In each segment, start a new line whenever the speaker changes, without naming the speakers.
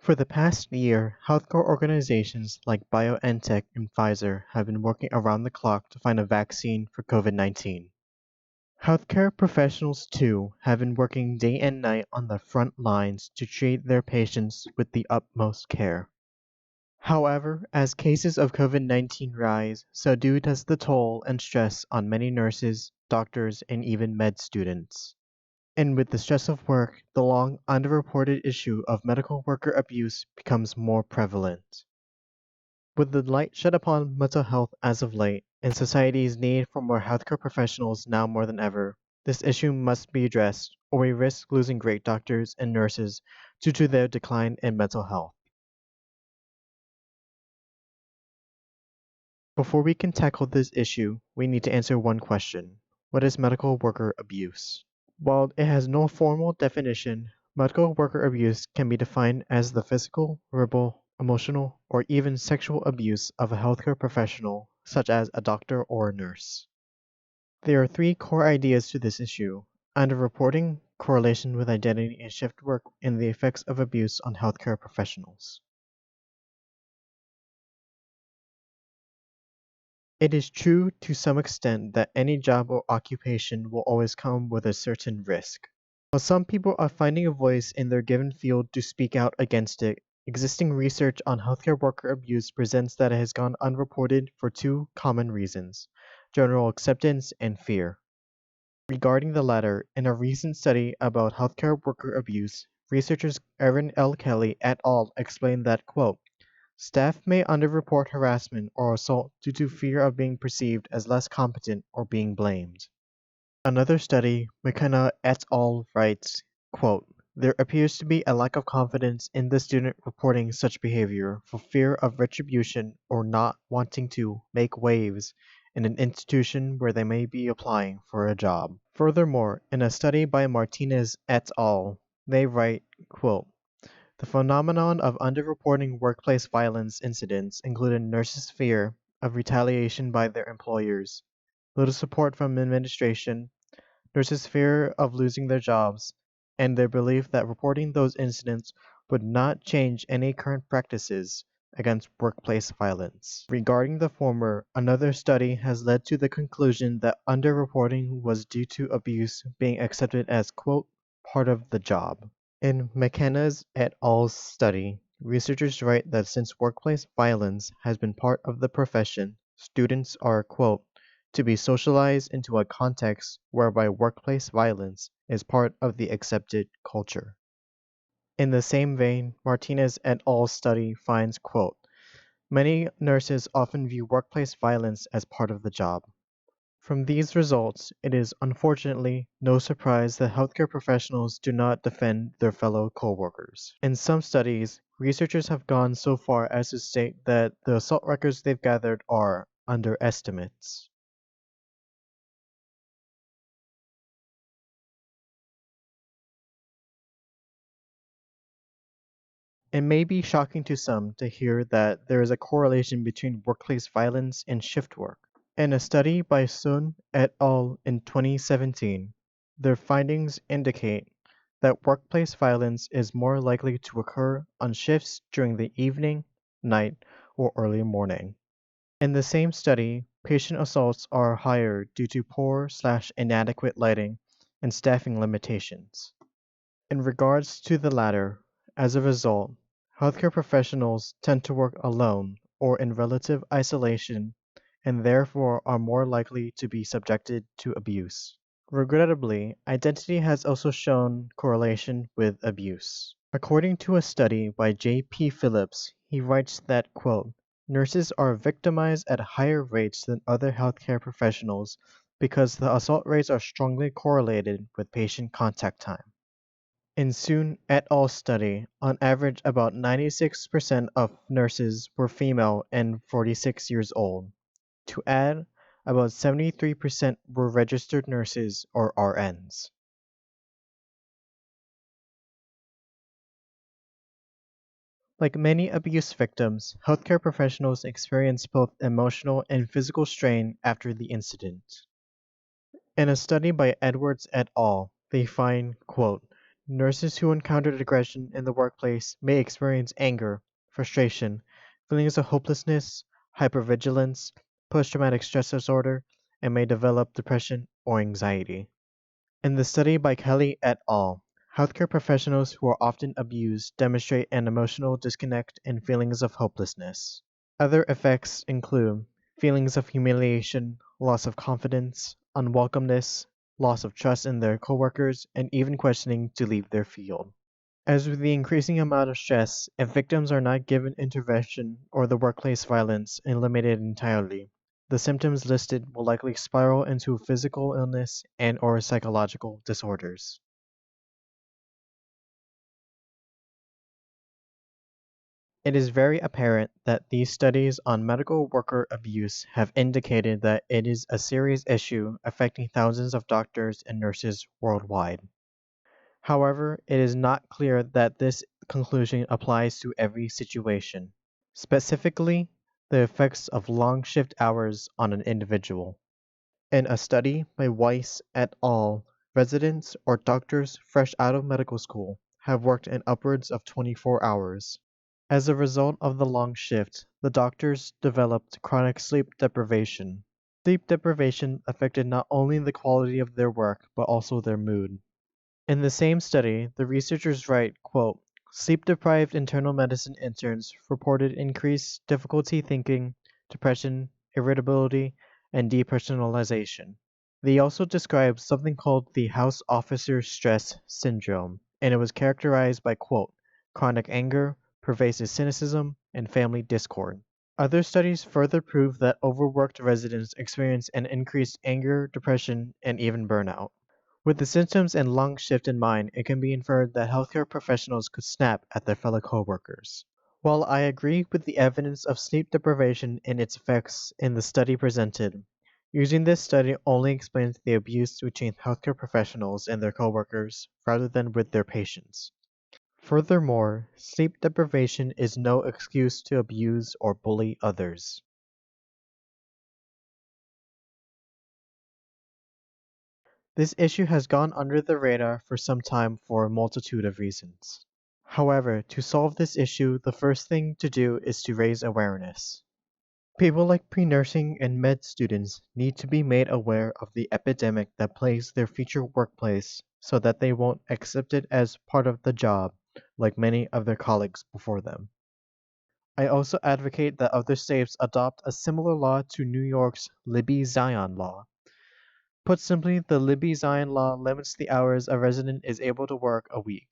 For the past year, healthcare organizations like BioNTech and Pfizer have been working around the clock to find a vaccine for COVID-19. Healthcare professionals, too, have been working day and night on the front lines to treat their patients with the utmost care. However, as cases of COVID-19 rise, so does the toll and stress on many nurses, doctors, and even med students. And with the stress of work, the long underreported issue of medical worker abuse becomes more prevalent. With the light shed upon mental health as of late, and society's need for more healthcare professionals now more than ever, this issue must be addressed, or we risk losing great doctors and nurses due to their decline in mental health. Before we can tackle this issue, we need to answer one question. What is medical worker abuse? While it has no formal definition, medical worker abuse can be defined as the physical, verbal, emotional, or even sexual abuse of a healthcare professional, such as a doctor or a nurse. There are three core ideas to this issue: underreporting, correlation with identity and shift work, and the effects of abuse on healthcare professionals. It is true to some extent that any job or occupation will always come with a certain risk. While some people are finding a voice in their given field to speak out against it, existing research on healthcare worker abuse presents that it has gone unreported for two common reasons: general acceptance and fear. Regarding the latter, in a recent study about healthcare worker abuse, researchers Erin L. Kelly et al. Explained that, quote, staff may underreport harassment or assault due to fear of being perceived as less competent or being blamed. Another study, McKenna et al. Writes, quote, there appears to be a lack of confidence in the student reporting such behavior for fear of retribution or not wanting to make waves in an institution where they may be applying for a job. Furthermore, in a study by Martinez et al., they write, quote, the phenomenon of underreporting workplace violence incidents included nurses' fear of retaliation by their employers, little support from administration, nurses' fear of losing their jobs, and their belief that reporting those incidents would not change any current practices against workplace violence. Regarding the former, another study has led to the conclusion that underreporting was due to abuse being accepted as, quote, part of the job. In McKenna's et al.'s study, researchers write that since workplace violence has been part of the profession, students are, quote, to be socialized into a context whereby workplace violence is part of the accepted culture. In the same vein, Martinez et al.'s study finds, quote, many nurses often view workplace violence as part of the job. From these results, it is unfortunately no surprise that healthcare professionals do not defend their fellow coworkers. In some studies, researchers have gone so far as to state that the assault records they've gathered are underestimates. It may be shocking to some to hear that there is a correlation between workplace violence and shift work. In a study by Sun et al. In 2017, their findings indicate that workplace violence is more likely to occur on shifts during the evening, night, or early morning. In the same study, patient assaults are higher due to poor/inadequate lighting and staffing limitations. In regards to the latter, as a result, healthcare professionals tend to work alone or in relative isolation and therefore are more likely to be subjected to abuse. Regrettably, identity has also shown correlation with abuse. According to a study by J.P. Phillips, he writes that, quote, nurses are victimized at higher rates than other healthcare professionals because the assault rates are strongly correlated with patient contact time. In Soon et al. Study, on average about 96% of nurses were female and 46 years old. To add, about 73% were registered nurses or RNs. Like many abuse victims, healthcare professionals experience both emotional and physical strain after the incident. In a study by Edwards et al., they find, quote, nurses who encountered aggression in the workplace may experience anger, frustration, feelings of hopelessness, hypervigilance, post-traumatic stress disorder, and may develop depression or anxiety. In the study by Kelly et al., healthcare professionals who are often abused demonstrate an emotional disconnect and feelings of hopelessness. Other effects include feelings of humiliation, loss of confidence, unwelcomeness, loss of trust in their coworkers, and even questioning to leave their field. As with the increasing amount of stress, if victims are not given intervention or the workplace violence eliminated entirely, the symptoms listed will likely spiral into physical illness and/or psychological disorders. It is very apparent that these studies on medical worker abuse have indicated that it is a serious issue affecting thousands of doctors and nurses worldwide. However, it is not clear that this conclusion applies to every situation, specifically the effects of long shift hours on an individual. In a study by Weiss et al., residents or doctors fresh out of medical school have worked in upwards of 24 hours. As a result of the long shift, the doctors developed chronic sleep deprivation. Sleep deprivation affected not only the quality of their work but also their mood. In the same study, the researchers write, quote, sleep-deprived internal medicine interns reported increased difficulty thinking, depression, irritability, and depersonalization. They also described something called the house officer stress syndrome, and it was characterized by, quote, chronic anger, pervasive cynicism, and family discord. Other studies further prove that overworked residents experience an increased anger, depression, and even burnout. With the symptoms and long shift in mind, it can be inferred that healthcare professionals could snap at their fellow coworkers. While I agree with the evidence of sleep deprivation and its effects in the study presented, using this study only explains the abuse between healthcare professionals and their coworkers rather than with their patients. Furthermore, sleep deprivation is no excuse to abuse or bully others. This issue has gone under the radar for some time for a multitude of reasons. However, to solve this issue, the first thing to do is to raise awareness. People like pre-nursing and med students need to be made aware of the epidemic that plagues their future workplace so that they won't accept it as part of the job like many of their colleagues before them. I also advocate that other states adopt a similar law to New York's Libby Zion law. Put simply, the Libby Zion law limits the hours a resident is able to work a week.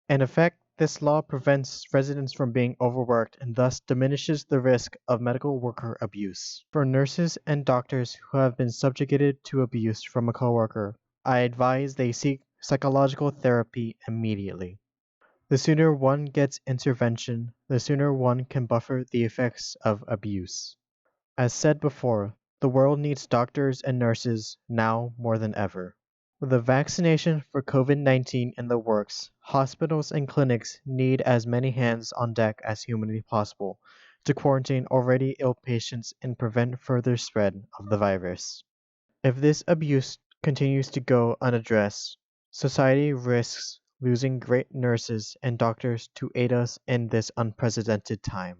In effect, this law prevents residents from being overworked and thus diminishes the risk of medical worker abuse. For nurses and doctors who have been subjugated to abuse from a coworker, I advise they seek psychological therapy immediately. The sooner one gets intervention, the sooner one can buffer the effects of abuse. As said before, the world needs doctors and nurses now more than ever. With a vaccination for COVID-19 in the works, hospitals and clinics need as many hands on deck as humanly possible to quarantine already ill patients and prevent further spread of the virus. If this abuse continues to go unaddressed, society risks losing great nurses and doctors to aid us in this unprecedented time.